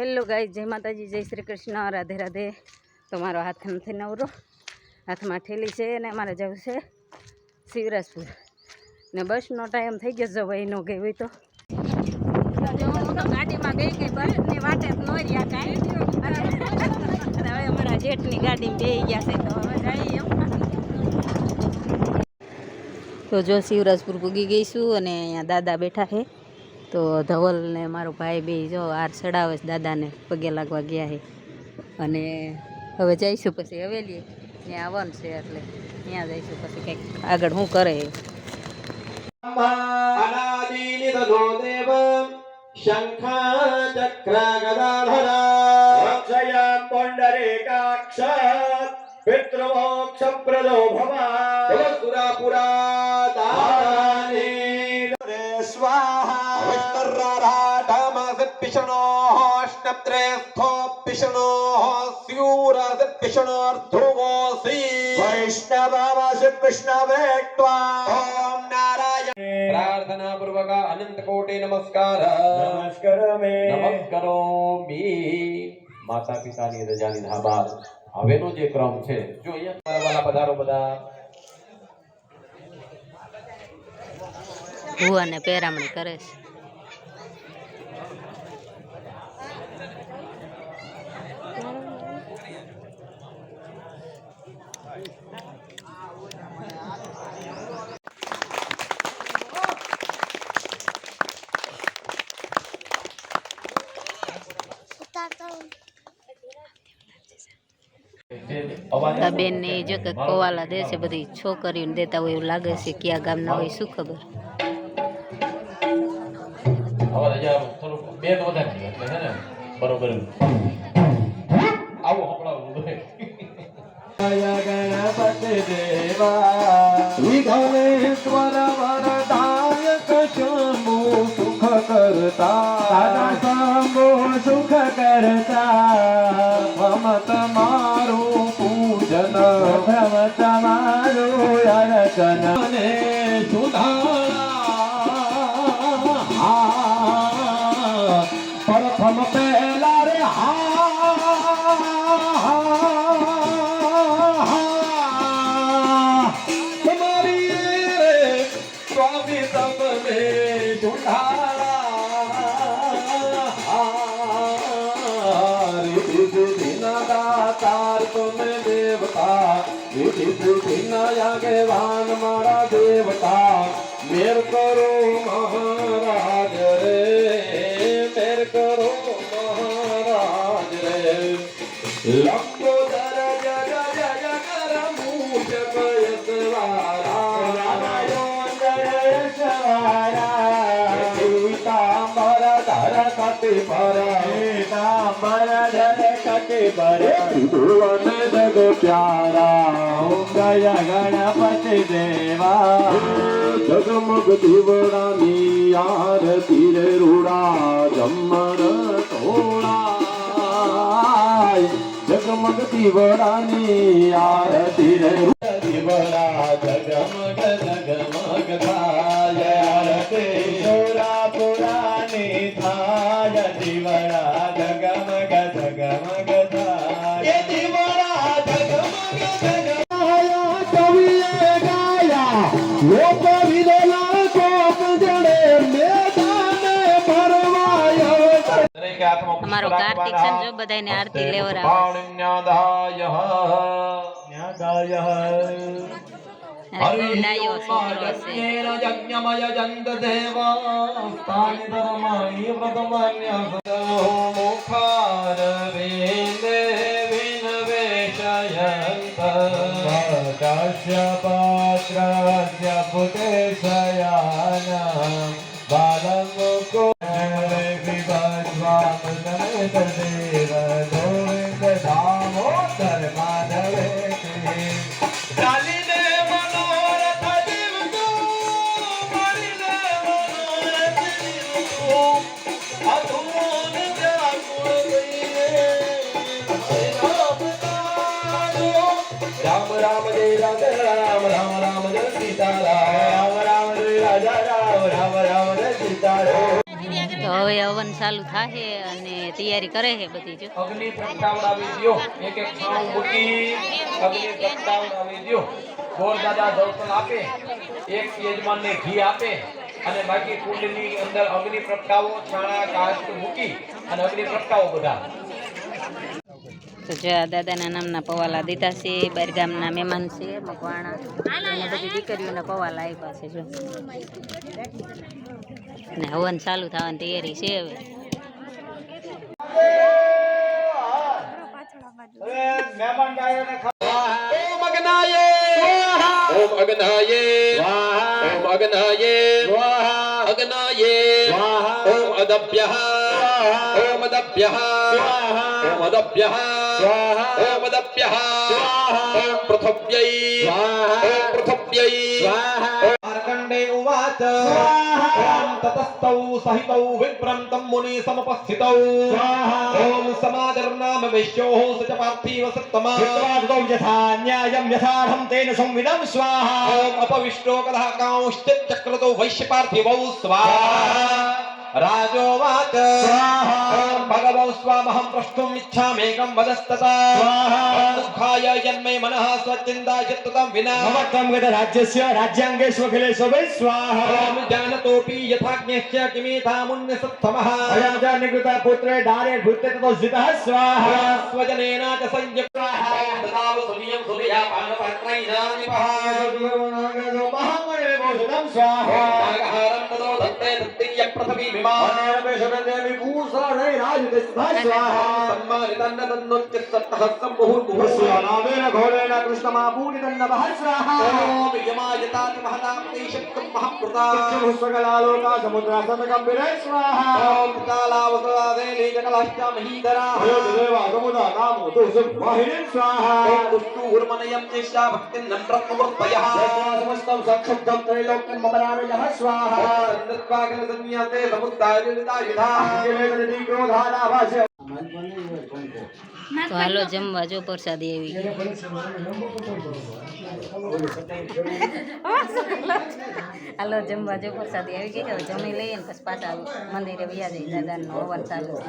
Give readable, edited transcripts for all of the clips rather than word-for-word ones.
Hello guys, જય માતાજી, જય શ્રી કૃષ્ણ, રાધે રાધે। તમારો હાથ નથી નવરો, હાથમાં ઠેલી છે ને અમારે જવું છે શિવરાજપુર ને બસનો ટાઈમ થઈ ગયો। જો ભાઈ નો ગઈ હોય તો હું તો ગાડીમાં ગઈ ગઈ, બસની વાટે જ ન રહ્યા કાંઈ। અને હવે અમારા જેઠની ગાડીમાં બેસી ગયા છે તો હવે જઈએ। તો જો શિવરાજપુર પૂગી ગઈશું અને અહીંયા દાદા બેઠા છે। તો ધવલ ને મારો ભાઈ બે જો હાર ચડાવે છે, દાદાને પગે લાગવા ગયા છે અને હવે જઈશું પછી હવેલી ત્યાં આવવાનું છે એટલે ત્યાં જઈશું પછી કંઈક આગળ શું કરે। પિતૃમોક્ષપ્રદો ભવા સુરાપુરા દાની સ્વાહા વિષ્ણુરારાઢામસિત પિષણો સ્નપ્ત્રેસ્થો પિષણો સ્યુરસિત પિષણોર્ધુવોસી વૈષ્ણવામસિત વિષ્ણવેત્વા ઓમ નારાયણ પ્રાર્થના પૂર્વક અનંત કોટી નમસ્કાર નમસ્કારોમી। માતા પિતાની રજાની ધાબાર હવેનો જે ક્રમ છે જો અહીંયા વાલા પધારો બધા ભુવાને પેરામણી કરે છે। બેન ને જો કે કોવાલા દે છે, બધી છોકરીઓને દેતા હોય એવું લાગે છે। ક્યાં ગામના હોય શું ખબર। બેન વધારે એટલે હે ને બરોબર આવો હમણાં જય ગણપતિ દેવા વિઘ્નેશ્વર વરદાયક શંભુ સુખ કરતા શંભુ સુખ કરતા મમ તમારું પૂજન પ્રથમ તમારું અર્ચન ને સુધારા પ્રથમ પહેલા રે તમારી રે સ્વામી તમને સુધારા તમે દેવતા આગેવાન મારા દેવતા મેર કરો મહારાજ રે મેર કરો મહારાજ રે લંબોદર જય જય કર મૂષક યસવારા જય યસવારા પીતાંબર ધર કતિ પર પીતાંબર ધર કતિ પર ભુવન જગ પ્યારા ઓમ જય ગણપતિ દેવા જગમગ દીવડાની આરતી રે રૂડા જમર તોડા જગમગ દીવડાની આરતી રે દીવડા જગમગ જગમગ થાય આરતી સોરા પુરાની થાય દીવડા જગમગ જગમગ થાય એ દીવડા જગમગ જગમગ કવિએ ગાયા લોક વિદલા કોપ જડે મેદાને પરવાયો દરેક આત્મા અમારો કાર્તિક છે જો બધાને આરતી લેવરાવે ન્યાદાય ન્યાદાય ડાયો છોકરો છે। યજ્ઞમય જંત દેવા સ્થાનિ ધર્માણિ વ્રતમાન્ય મુખાર વેદે વિનવેશયંત કાશ્યપાત્રસ્ય પુતે શયાન બાલમુકો વિભસ્વામ સમેત દેવ ગોવિંદ દામોદર માધવે ચાલીને મનોરથ જીવતો મારીને મનોરથ જીવતો અધૂન જાગુણ ગઈએ રામ રામ જય રાધે રામ રામ રામ જય સીતારામ રામ રામ જય રાજા રામ રામ રામ જય સીતારામ। તો હવે હવે હવન ચાલુ થાય અને તૈયારી કરે છે બધી જો. અગ્નિ પ્રગટાવડાવી દ્યો, એક એક છાણું મૂકી અગ્નિ પ્રગટાવડાવી દ્યો. ગોર દાદા દર્શન આપે, એક યજમાનને ઘી આપે અને બાકી કુંડની અંદર અગ્નિ પ્રગટાવો, છાણા કાચ મૂકી અને અગ્નિ પ્રગટાવો બધા. તો જો આ દાદાના નામના પવાલા દીધા છે, બાર ગામના મહેમાન છે મકવાણા અને બધી દીકરીઓને પવાલા આપ્યા છે જો. ને હવન ચાલુ થવાની તૈયારી છે હવે. ઓમ અગ્નાયે ઓમ અગ્નાયે ઓમ અગ્નાયે અગ્નાયે ઓમ અદભ્યઃ ઓમ અદભ્યઃ ઓમ અદભ્યઃ ઓમ અદભ્યઃ ઓમ પૃથવ્यै ઓમ પૃથવ્यै માર્કંડે ઉવાચ ઓમ તતસ્તૌ સહિતૌ વિપ્રંતં મુનિ સમપસ્થિતૌ ઓમ સમાદર્નામ વૈશ્યોઃ સચ પાર્થિવ સત્તમા विश्वासो यथा न्यायं यथार्हं तेन संविदं स्वाहा ओम अपविष्टो कलहकांश्चिच्चक्रतो वैश्यपार्थिवौ स्वाहा राजोवाच ओम भगवौ स्वामहं प्रष्टुम् इच्छामेकं वदस्तथा दुःखाय जन्मे मनः स्वचिन्ता चित्तं विना मम त्वं गत राज्यस्य राज्याङ्गेष्वखिलेषु वै स्वाहा ओम जानतोऽपि यथाज्ञश्च किमेतामुन्य सत्तमः अयं च निकृता पुत्रे दारे भूते ततो जितः स्वाहा स्वजनेन च संयुक्तः ददाव सुनियं सुनिया पानपात्रैनानिपः महामणिभूषणं स्वाहा नागहारं ततो दत्ते दत्तीय पृथ्वी विमान अनेनपेशकदेवी भूषणे राजतिष्ठः स्वाहा सम्मानितन्न तन्नोच्चित्तः सम्मुहुर्मुहुः नामेन घोरेण कृष्णमापूरितन्नभः स्वाहा ओम यमायताति महतां तेशक्तं महाप्रता चक्षुस्वकलालोका समुद्रासनकम्बिरे स्वाहा ओम कालावसवादे लीजकलाश्चामहीधरा देवा समुदा नामो तुसुवाहिनीं स्वाहा ओम दुष्टूर्मनयं चेष्टा भक्तिं नम्रत्वमूर्तयः समस्तं सक्षुब्धं त्रैलोक्यं ममरारयः स्वाहा नृत्वाकिल संज्ञाते समुद्धारितायुधा केलेकनिधि क्रोधानाभास्य તો હાલો જમવા જો પ્રસાદી આવી ગઈ. હાલો જમવા જો પ્રસાદી આવી ગઈ. હવે જમી લઈએ ને પછી પાછા મંદિરે વ્યા જઈએ. દાદાનું હવન ચાલુ છે.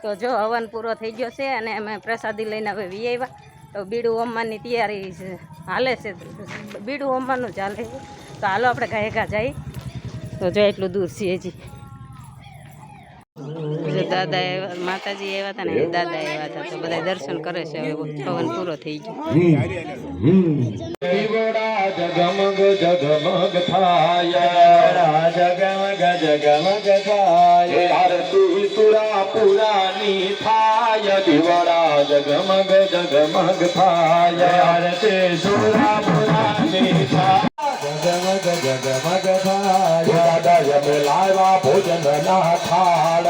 તો જો હવન પૂરો થઈ ગયો છે અને અમે પ્રસાદી લઈને હવે વી આવ્યા. તો બીડું હોમવાની તૈયારી હાલે છે. બીડું હોમવાનું ચાલે છે. તો હાલો આપણે ગાયકા જઈએ. તો જો એટલું દૂર છીએ હજી. જો દાદા આવ્યા, માતાજી આવ્યા હતા ને દાદા આવ્યા હતા. તો બધા દર્શન કરે છે. હવે હવન પૂરો થઈ ગયો. जगमग जगमग थाया जगमग जगमग थाया आरती सुरा पुरानी थाया दिवड़ा जगमग जगमग थाया आरती सुरा पुरानी थाया जगमग जगमग थाया दादा मिलावा भोजन ना थाल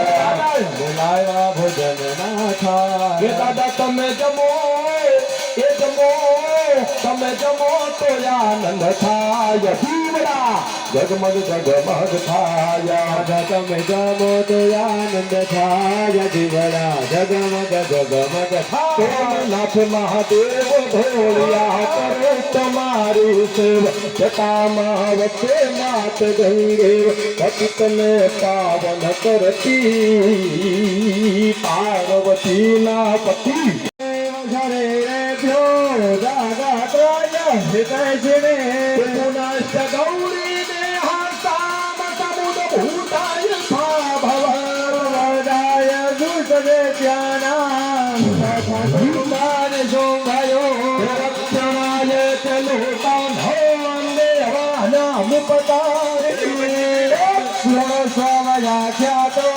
मिलावा भोजन ना थाल दादा તમે જમો એ જમો તમે જમો તો આનંદ થાય દીવડા જગમગ જગમગ થાય તમે જમો તો આનંદ થાય દીવડા જગમગ જગમગ થાય નાથ મહાદેવ ભોળિયા કરો તમારી સેવ જટામાં વચ્ચે માત ગંગે પતિતને પાવન કરતી પાર્વતી ના પતિ હરે દાદા હૃદય પુનશ્ચ ગૌરી દેહાસામ સમુદ ભૂતાય ભવદાય દુષદે જ્ઞાનાન શોભાયો રક્ષણાય ચલુતાન દેવાના મુપતારે સ્વમયાખ્યાતો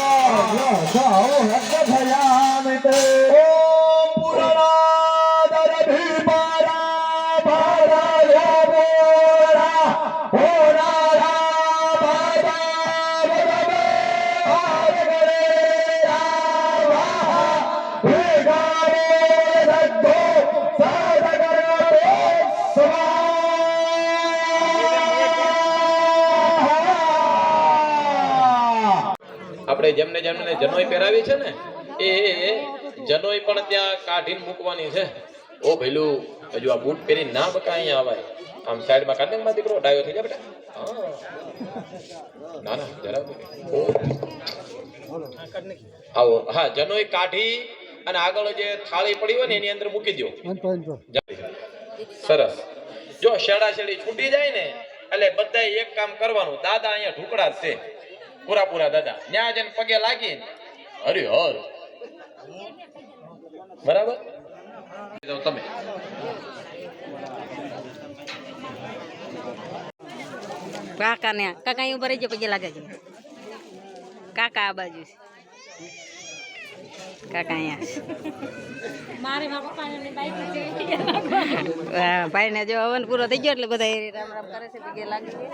હદ્દ ભયામિત આપણે જેમને જેમને જનોઈ પહેરાવી છે ને એ જનોઈ પણ ત્યાં કાઢીને મૂકવાની છે. ઓ ભઈલું હજુ આ બૂટ પહેરીને ના બકા અહીંયા આવાય. આમ સાઈડમાં કાઢે ને મારો દીકરો ડાયો થઈ જાય બેટા. હા ના ના જરા આવો. હા જનોઈ કાઢી અને આગળ જે થાળી પડી હોય ને એની અંદર મૂકી દો. સરસ. જો શેડા શેડી છૂટી જાય ને એટલે બધા એક કામ કરવાનું. દાદા અહીંયા ઢુકડા છે પૂરા દાદા. ન્યા જઈને પગે લાગી હરિહર બરાબર. તમે કાકા ને કાકા અહીં ઉભા રહી જાય પગે લાગે છે. કાકા આ બાજુ છે. કાકા અહીંયા ભાઈ ને જો હવન પૂરો થઈ ગયો એટલે બધા રામ રામ કરે છે પગે લાગે છે.